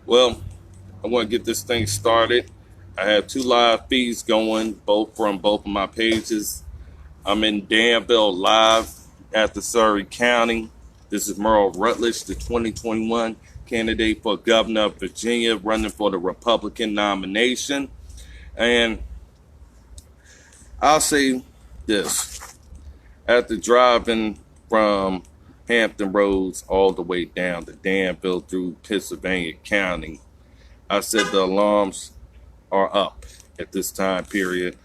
Well, I want to get this thing started. I have two live feeds going, both from both of my pages. I'm in Danville live at the Surrey County. This is Merle Rutledge, the 2021 candidate for governor of Virginia, running for the Republican nomination. And I'll say this. After driving from Hampton Roads all the way down to Danville through Pennsylvania County, I said the alarms are up at this time period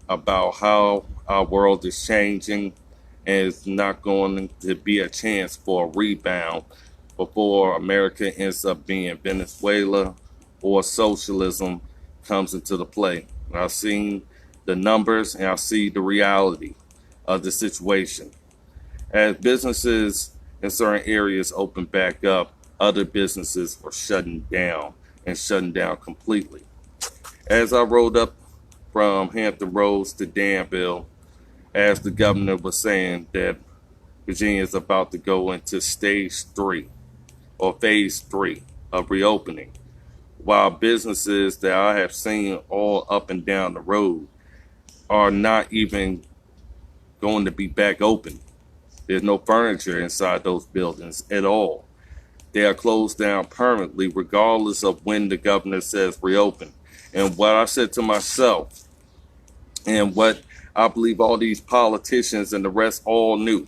about how our world is changing, and it's not going to be a chance for a rebound before America ends up being Venezuela or socialism comes into the play. I've seen the numbers and I see the reality of the situation. As businesses in certain areas open back up, other businesses are shutting down and shutting down completely. As I rode up from Hampton Roads to Danville, as the governor was saying that Virginia is about to go into stage 3 or phase 3 of reopening, while businesses that I have seen all up and down the road are not even going to be back open. There's no furniture inside those buildings at all. They are closed down permanently, regardless of when the governor says reopen. And what I said to myself, and what I believe all these politicians and the rest all knew,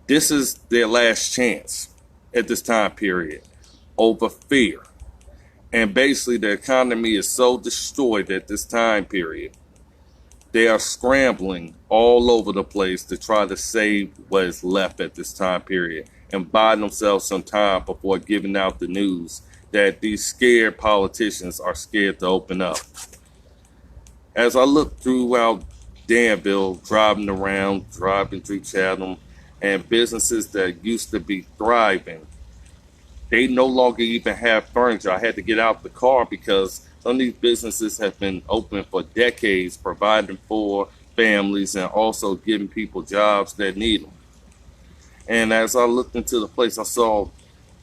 this is their last chance at this time period over fear. And basically, the economy is so destroyed at this time period. They are scrambling all over the place to try to save what is left at this time period and buy themselves some time before giving out the news that these scared politicians are scared to open up. As I look throughout Danville, driving through Chatham, and businesses that used to be thriving, they no longer even have furniture. I had to get out the car because some of these businesses have been open for decades, providing for families and also giving people jobs that need them. And as I looked into the place, I saw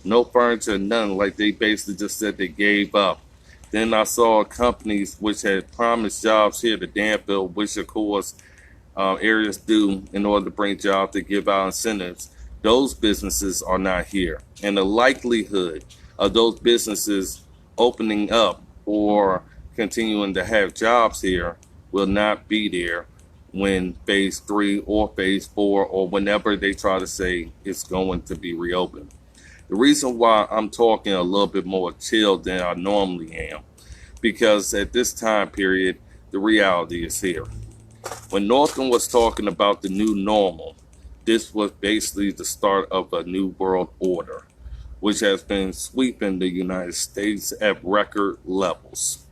no furniture, nothing. Like they basically just said they gave up. Then I saw companies which had promised jobs here to Danville, which of course areas do in order to bring jobs to give out incentives. Those businesses are not here. And the likelihood of those businesses opening up or continuing to have jobs here will not be there when phase 3 or phase 4 or whenever they try to say it's going to be reopened. The reason why I'm talking a little bit more chilled than I normally am, because at this time period, the reality is here. When Northam was talking about the new normal, this was basically the start of a new world order, which has been sweeping the United States at record levels.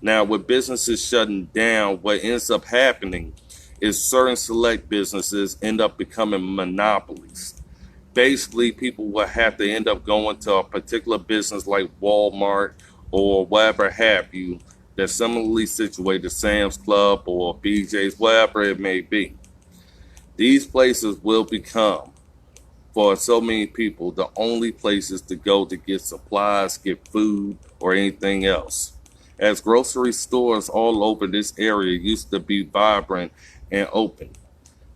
Now, with businesses shutting down, what ends up happening is certain select businesses end up becoming monopolies. Basically, people will have to end up going to a particular business like Walmart or whatever have you, that's similarly situated, Sam's Club or BJ's, whatever it may be. These places will become, for so many people, the only places to go to get supplies, get food, or anything else. As grocery stores all over this area used to be vibrant and open.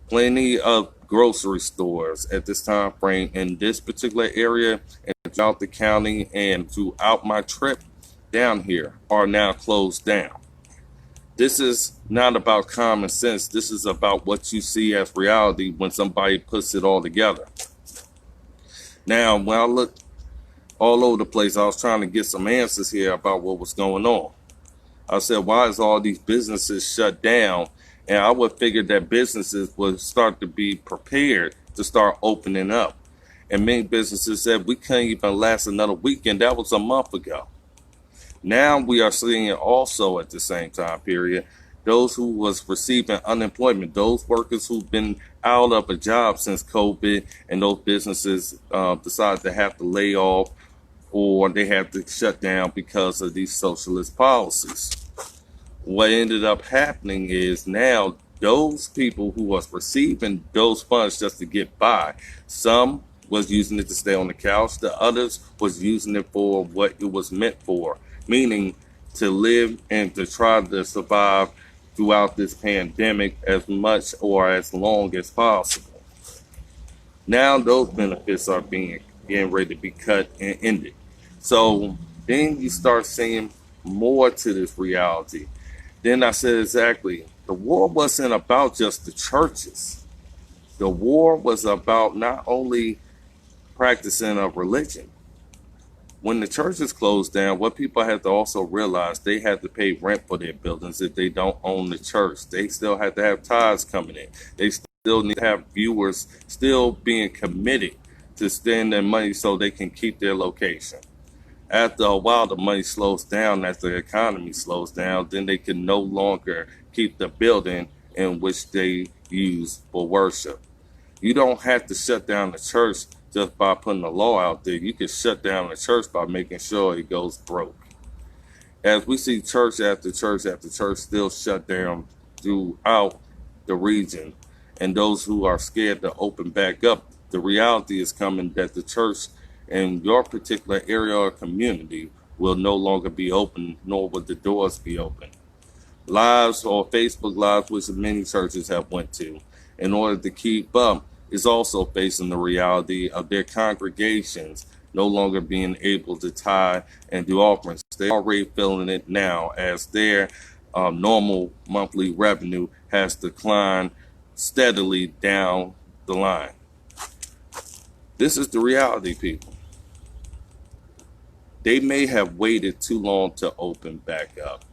Plenty of grocery stores at this time frame in this particular area and throughout the county and throughout my trip down here are now closed down. This is not about common sense. This is about what you see as reality when somebody puts it all together. Now, when I looked all over the place, I was trying to get some answers here about what was going on. I said, why is all these businesses shut down? And I would figure that businesses would start to be prepared to start opening up. And many businesses said, we couldn't even last another weekend. That was a month ago. Now we are seeing it also at the same time period. Those who was receiving unemployment, those workers who've been out of a job since COVID, and those businesses decided to have to lay off or they have to shut down because of these socialist policies. What ended up happening is now those people who was receiving those funds just to get by, some was using it to stay on the couch. The others was using it for what it was meant for, meaning to live and to try to survive throughout this pandemic as much or as long as possible. Now those benefits are getting ready to be cut and ended. So then you start seeing more to this reality. Then I said exactly, the war wasn't about just the churches. The war was about not only practicing a religion. When the churches closed down, what people had to also realize, they had to pay rent for their buildings if they don't own the church. They still had to have tithes coming in. They still need to have viewers still being committed to spend their money so they can keep their location. After a while, the money slows down, as the economy slows down, then they can no longer keep the building in which they use for worship. You don't have to shut down the church just by putting a law out there. You can shut down the church by making sure it goes broke. As we see church after church after church still shut down throughout the region, and those who are scared to open back up, the reality is coming that the church in your particular area or community will no longer be open, nor will the doors be open. Lives or Facebook Lives, which many churches have went to, in order to keep up, is also facing the reality of their congregations no longer being able to tithe and do offerings. They're already feeling it now as their normal monthly revenue has declined steadily down the line. This is the reality, people. They may have waited too long to open back up.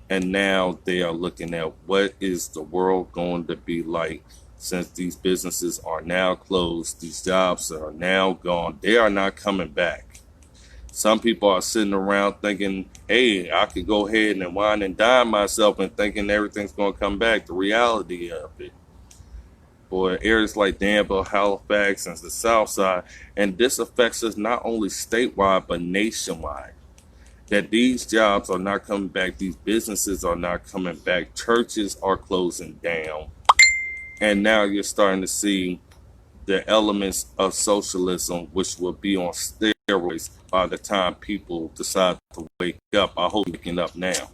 And now they are looking at what is the world going to be like since these businesses are now closed, these jobs are now gone. They are not coming back. Some people are sitting around thinking, hey, I could go ahead and wine and dine myself and thinking everything's going to come back. The reality of it. For areas like Danville, Halifax, and the Southside, and this affects us not only statewide, but nationwide. That these jobs are not coming back, these businesses are not coming back, churches are closing down. And now you're starting to see the elements of socialism, which will be on steroids by the time people decide to wake up. I hope you're waking up now.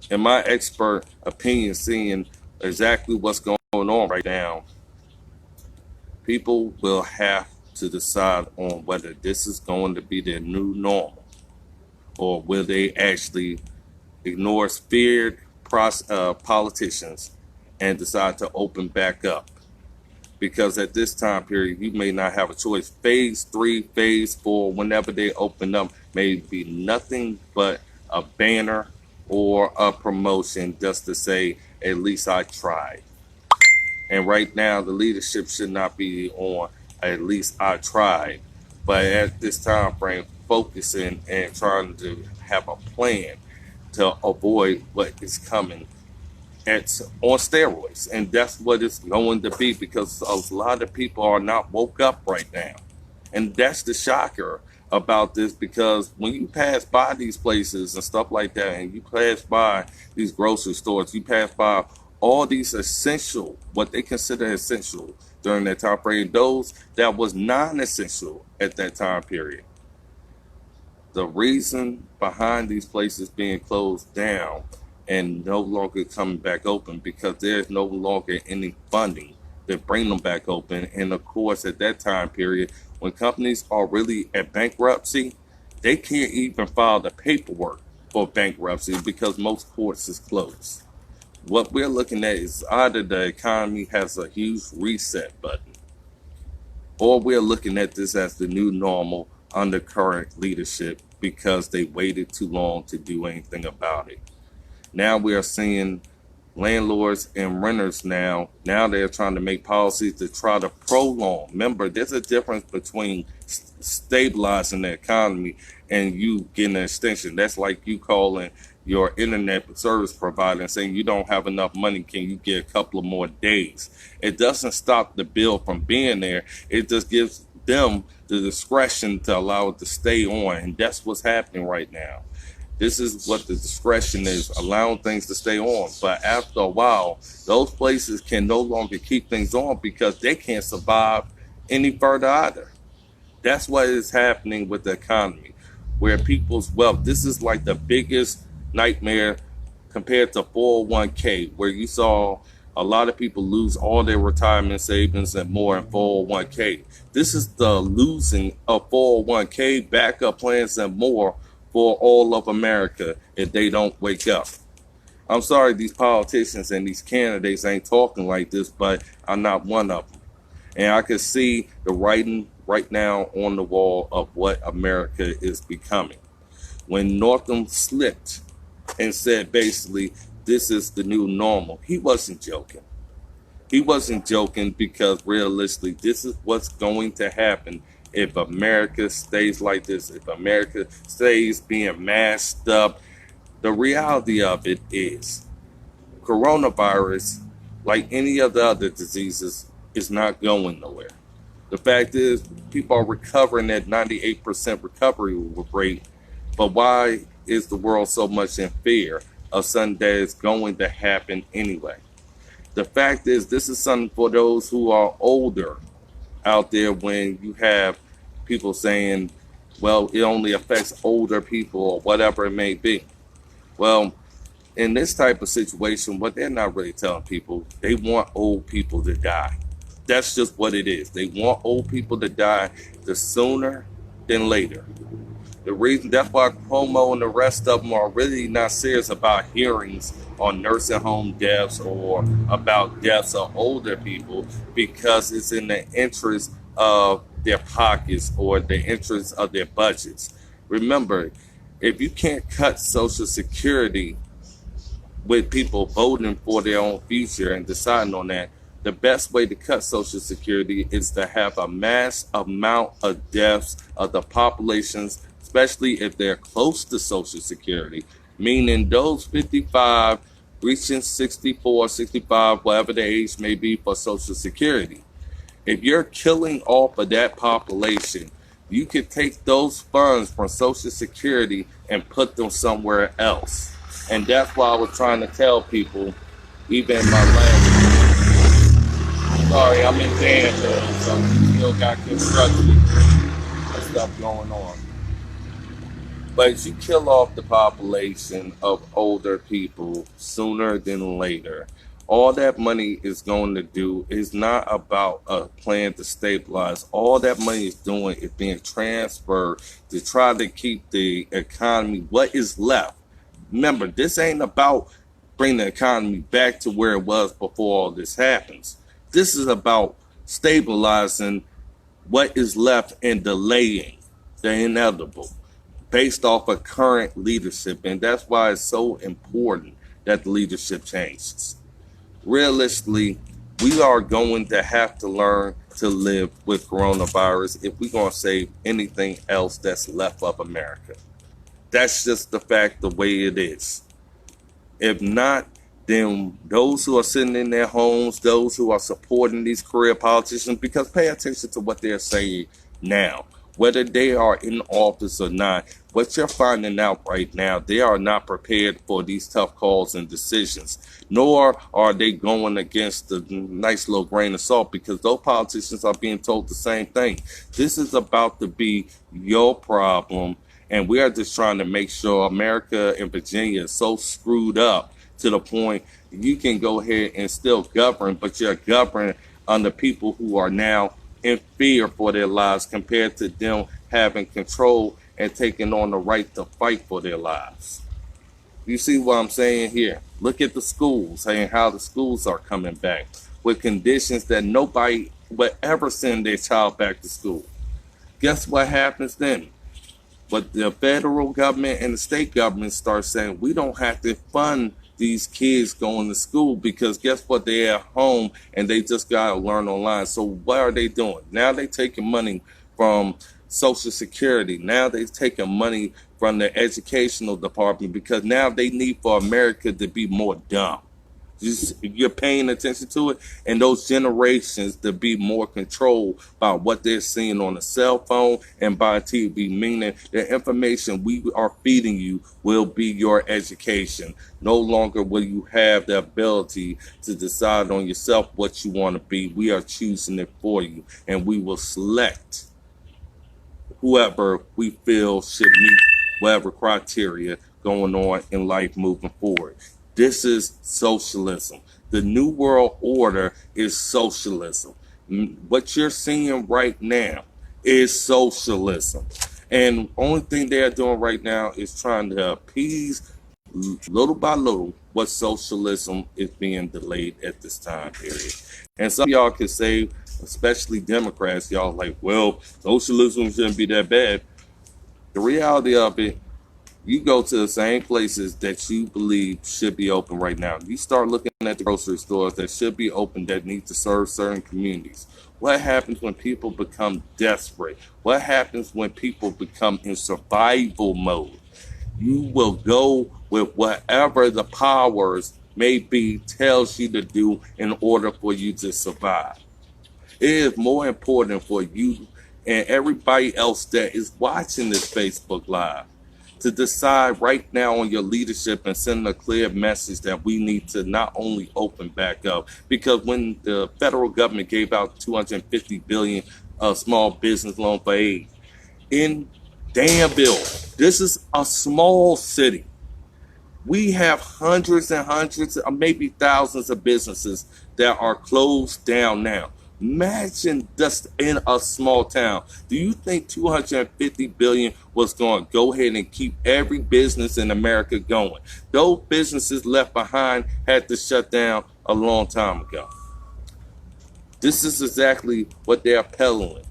In my expert opinion, seeing exactly what's going on right now, people will have to decide on whether this is going to be their new normal, or will they actually ignore feared politicians and decide to open back up. Because at this time period, you may not have a choice. Phase 3, phase 4, whenever they open up, may be nothing but a banner or a promotion just to say, at least I tried. And right now, the leadership should not be on, at least I tried. But at this time frame, focusing and trying to have a plan to avoid what is coming. It's on steroids, and that's what it's going to be, because a lot of people are not woke up right now. And that's the shocker about this, because when you pass by these places and stuff like that, and you pass by these grocery stores, you pass by all these essential, what they consider essential during that time frame, those that was non-essential at that time period. The reason behind these places being closed down and no longer coming back open, because there's no longer any funding to bring them back open. And of course, at that time period, when companies are really at bankruptcy, they can't even file the paperwork for bankruptcy because most courts is closed. What we're looking at is either the economy has a huge reset button, or we're looking at this as the new normal under current leadership because they waited too long to do anything about it. Now we are seeing landlords and renters now they're trying to make policies to try to prolong. Remember, there's a difference between stabilizing the economy and you getting an extension. That's like you calling your internet service provider and saying you don't have enough money, can you get a couple of more days? It doesn't stop the bill from being there. It just gives them the discretion to allow it to stay on, and that's what's happening right now. This is what the discretion is, allowing things to stay on. But after a while, those places can no longer keep things on because they can't survive any further either. That's what is happening with the economy, where people's wealth, this is like the biggest nightmare compared to 401k, where you saw a lot of people lose all their retirement savings and more in 401k. This is the losing of 401k, backup plans, and more for all of America if they don't wake up. I'm sorry these politicians and these candidates ain't talking like this, but I'm not one of them. And I can see the writing right now on the wall of what America is becoming. When Northam slipped and said basically, this is the new normal, he wasn't joking. He wasn't joking because realistically, this is what's going to happen if America stays like this, if America stays being masked up. The reality of it is coronavirus, like any of the other diseases, is not going nowhere. The fact is, people are recovering at 98% recovery rate, but why is the world so much in fear of something that is going to happen anyway? The fact is, this is something for those who are older out there when you have people saying, well, it only affects older people or whatever it may be. Well, in this type of situation, what they're not really telling people, they want old people to die. That's just what it is. They want old people to die the sooner than later. The reason, that's why Cuomo and the rest of them are really not serious about hearings on nursing home deaths or about deaths of older people, because it's in the interest of their pockets or the interest of their budgets. Remember, if you can't cut Social Security with people voting for their own future and deciding on that, the best way to cut Social Security is to have a mass amount of deaths of the populations, especially if they're close to Social Security, meaning those 55 reaching 64, 65, whatever the age may be for Social Security. If you're killing off of that population, you could take those funds from Social Security and put them somewhere else. And that's why I was trying to tell people, even in my last, sorry, I'm in Danville, so we still got construction and stuff going on. But you kill off the population of older people sooner than later. All that money is going to do is not about a plan to stabilize. All that money is doing is being transferred to try to keep the economy, what is left. Remember, this ain't about bringing the economy back to where it was before all this happens. This is about stabilizing what is left and delaying the inevitable based off of current leadership. And that's why it's so important that the leadership changes. Realistically, we are going to have to learn to live with coronavirus if we're going to save anything else that's left of America. That's just the fact, the way it is. If not, then those who are sitting in their homes, those who are supporting these career politicians, because pay attention to what they're saying now, whether they are in office or not. What you're finding out right now, they are not prepared for these tough calls and decisions, nor are they going against the nice little grain of salt, because those politicians are being told the same thing. This is about to be your problem, and we are just trying to make sure America and Virginia is so screwed up to the point you can go ahead and still govern, but you're governing under people who are now in fear for their lives compared to them having control and taking on the right to fight for their lives. You see what I'm saying here? Look at the schools and how the schools are coming back with conditions that nobody would ever send their child back to school. Guess what happens then? But the federal government and the state government start saying, we don't have to fund these kids going to school because guess what? They're at home and they just got to learn online. So what are they doing? Now they're taking money from Social Security. Now they're taking money from the educational department because now they need for America to be more dumb. You're paying attention to it, and those generations to be more controlled by what they're seeing on the cell phone and by TV, meaning the information we are feeding you will be your education. No longer will you have the ability to decide on yourself what you want to be. We are choosing it for you, and we will select whoever we feel should meet whatever criteria going on in life moving forward. This is socialism. The New World Order is socialism. What you're seeing right now is socialism. And only thing they're doing right now is trying to appease little by little what socialism is being delayed at this time period. And some of y'all can say, especially Democrats, y'all like, well, socialism shouldn't be that bad. The reality of it, you go to the same places that you believe should be open right now. You start looking at the grocery stores that should be open that need to serve certain communities. What happens when people become desperate? What happens when people become in survival mode? You will go with whatever the powers may be tells you to do in order for you to survive. It is more important for you and everybody else that is watching this Facebook Live to decide right now on your leadership and send a clear message that we need to not only open back up, because when the federal government gave out $250 billion small business loan for aid in Danville, this is a small city. We have hundreds and hundreds, or maybe thousands of businesses that are closed down now. Imagine just in a small town. Do you think $250 billion was going to go ahead and keep every business in America going? Those businesses left behind had to shut down a long time ago. This is exactly what they're peddling.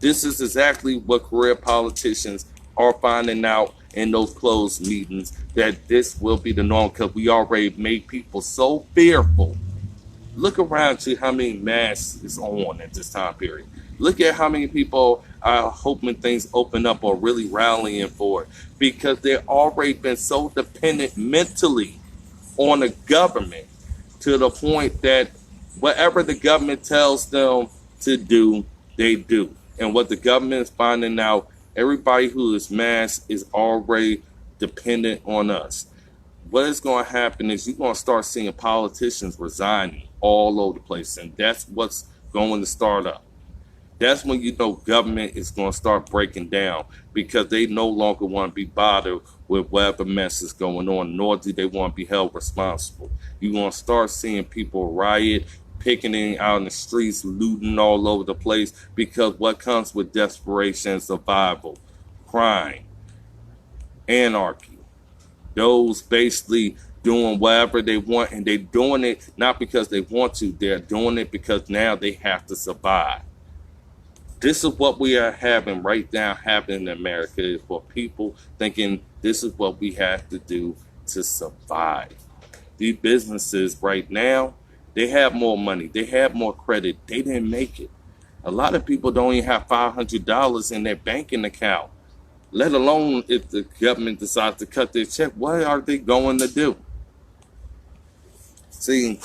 This is exactly what career politicians are finding out in those closed meetings, that this will be the norm because we already made people so fearful. Look around to how many masks is on at this time period. Look at how many people are hoping things open up or really rallying for it, because they've already been so dependent mentally on the government to the point that whatever the government tells them to do, they do. And what the government is finding out, everybody who is masked is already dependent on us. What is going to happen is you're going to start seeing politicians resigning all over the place, and that's what's going to start up. That's when you know government is going to start breaking down, because they no longer want to be bothered with whatever mess is going on, nor do they want to be held responsible. You're going to start seeing people riot, picketing out in the streets, looting all over the place, because what comes with desperation and survival? Crime, anarchy. Those basically doing whatever they want, and they're doing it not because they want to, they're doing it because now they have to survive. This is what we are having right now happening in America, is for people thinking this is what we have to do to survive. These businesses right now, they have more money, they have more credit, they didn't make it. A lot of people don't even have $500 in their banking account, let alone if the government decides to cut their check. What are they going to do? See,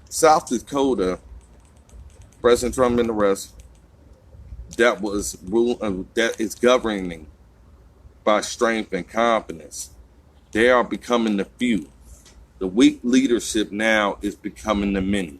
South Dakota, President Trump and the rest, that is governing by strength and confidence. They are becoming the few. The weak leadership now is becoming the many.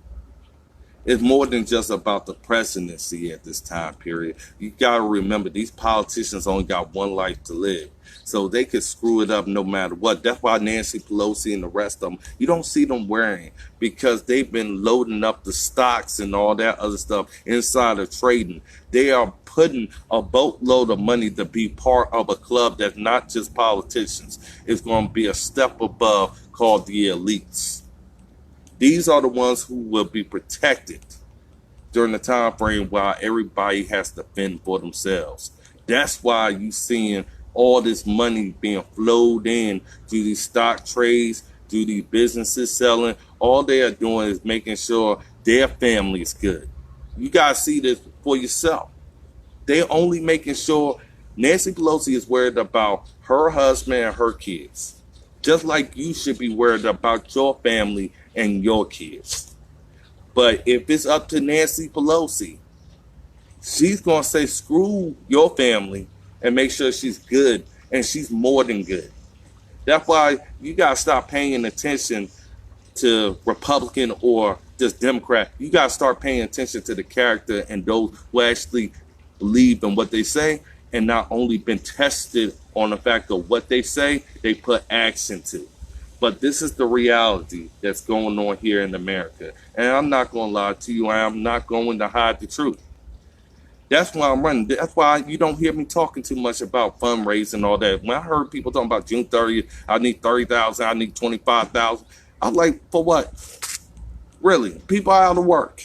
It's more than just about the presidency at this time period. You got to remember, these politicians only got one life to live. So they could screw it up no matter what. That's why Nancy Pelosi and the rest of them, you don't see them wearing, because they've been loading up the stocks and all that other stuff inside of trading. They are putting a boatload of money to be part of a club that's not just politicians. It's going to be a step above, called the elites. These are the ones who will be protected during the time frame while everybody has to fend for themselves. That's why you seeing all this money being flowed in through these stock trades, through these businesses selling. All they are doing is making sure their family is good. You guys see this for yourself. They're only making sure. Nancy Pelosi is worried about her husband and her kids, just like you should be worried about your family and your kids. But if it's up to Nancy Pelosi, she's going to say, screw your family and make sure she's good. And she's more than good. That's why you got to stop paying attention to Republican or just Democrat. You got to start paying attention to the character and those who actually believe in what they say and not only been tested on the fact of what they say, they put action to. But this is the reality that's going on here in America. And I'm not going to lie to you. I'm not going to hide the truth. That's why I'm running. That's why you don't hear me talking too much about fundraising and all that. When I heard people talking about June 30th, I need 30,000, I need 25,000. I'm like, for what? Really? People are out of work.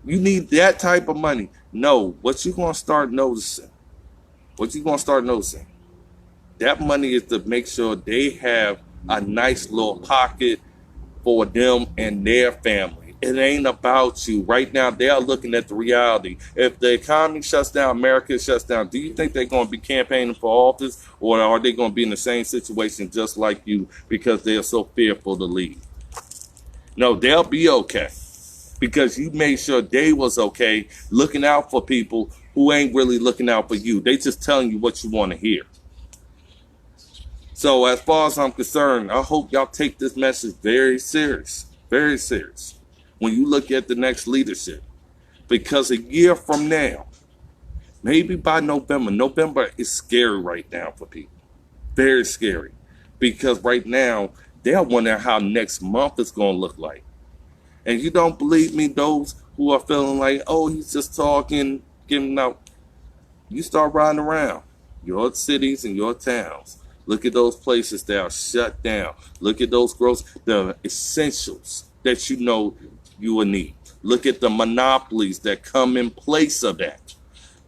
You need that type of money. No, what you're going to start noticing, that money is to make sure they have a nice little pocket for them and their family. It ain't about you. Right now, they are looking at the reality. If the economy shuts down, America shuts down, do you think they're going to be campaigning for office, or are they going to be in the same situation just like you because they are so fearful to leave? No, they'll be okay because you made sure they was okay, looking out for people who ain't really looking out for you. They just telling you what you want to hear. So as far as I'm concerned, I hope y'all take this message very serious, when you look at the next leadership. Because a year from now, maybe by November is scary right now for people. Very scary. Because right now, they're wondering how next month is going to look like. And you don't believe me, those who are feeling like, oh, he's just talking, giving out. You start riding around your cities and your towns. Look at those places that are shut down. Look at those the essentials that you know you will need. Look at the monopolies that come in place of that.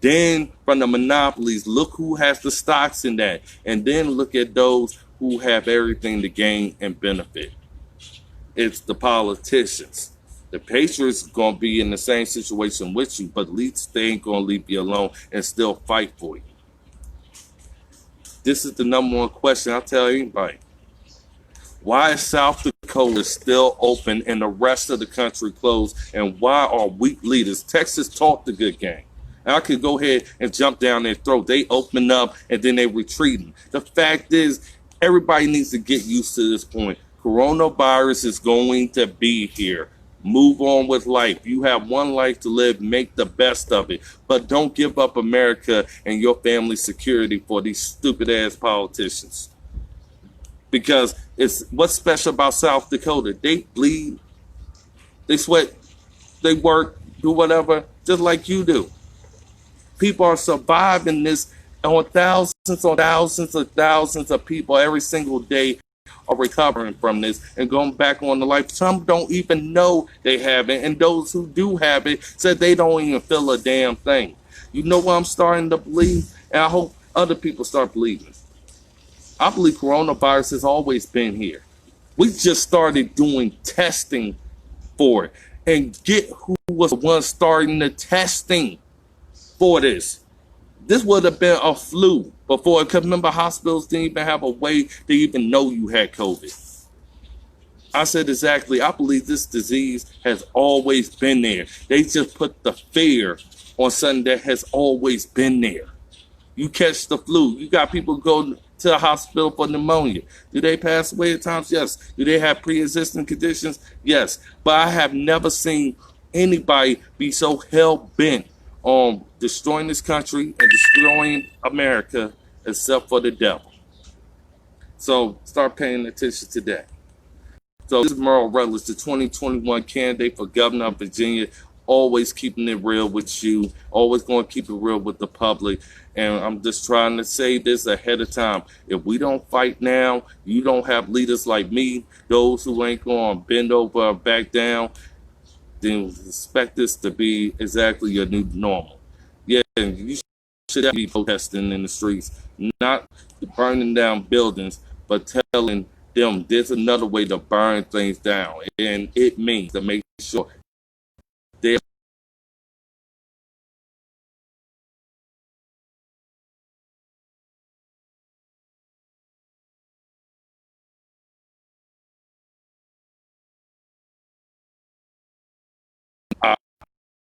Then from the monopolies, look who has the stocks in that. And then look at those who have everything to gain and benefit. It's the politicians. The Patriots are going to be in the same situation with you, but at least they ain't going to leave you alone and still fight for you. This is the number one question I tell anybody. Why is South Dakota still open and the rest of the country closed? And why are weak leaders? Texas taught the good game. And I could go ahead and jump down their throat. They open up and then they retreating. The fact is, everybody needs to get used to this point. Coronavirus is going to be here. Move on with life. You have one life to live. Make the best of it. But don't give up America and your family's security for these stupid ass politicians. Because it's what's special about South Dakota. They bleed, they sweat, they work, do whatever, just like you do. People are surviving this on thousands of people every single day are recovering from this and going back on the life. Some don't even know they have it, and those who do have it said they don't even feel a damn thing. You know what I'm starting to believe? And I hope other people start believing. I believe coronavirus has always been here. We just started doing testing for it. And get who was the one starting the testing for this. This would have been a flu before. Because remember, hospitals didn't even have a way to even know you had COVID. I said exactly, I believe this disease has always been there. They just put the fear on something that has always been there. You catch the flu. You got people go to the hospital for pneumonia. Do they pass away at times? Yes. Do they have pre-existing conditions? Yes. But I have never seen anybody be so hell-bent on destroying this country and destroying America except for the devil. So start paying attention to that. So this is Merle Rutledge, the 2021 candidate for governor of Virginia. Always keeping it real with you. Always going to keep it real with the public. And I'm just trying to say this ahead of time. If we don't fight now, you don't have leaders like me, those who ain't going to bend over or back down, then expect this to be exactly your new normal. Yeah, and you should be protesting in the streets, not burning down buildings, but telling them there's another way to burn things down. And it means to make sure they're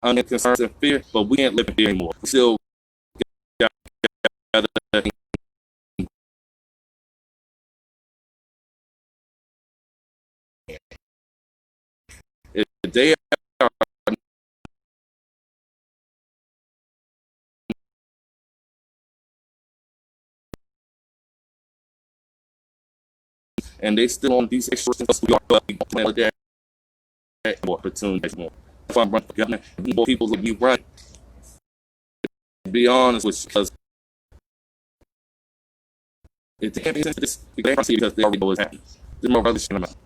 under concerns and fear, but we can't live in fear anymore. We still got if they are, and they still on these extortions, we are playing with that more opportunities more. If I'm running for governor, more people will be running. To be honest with you, because it can't be sense to this because they already know what's happening. There's more other shit about.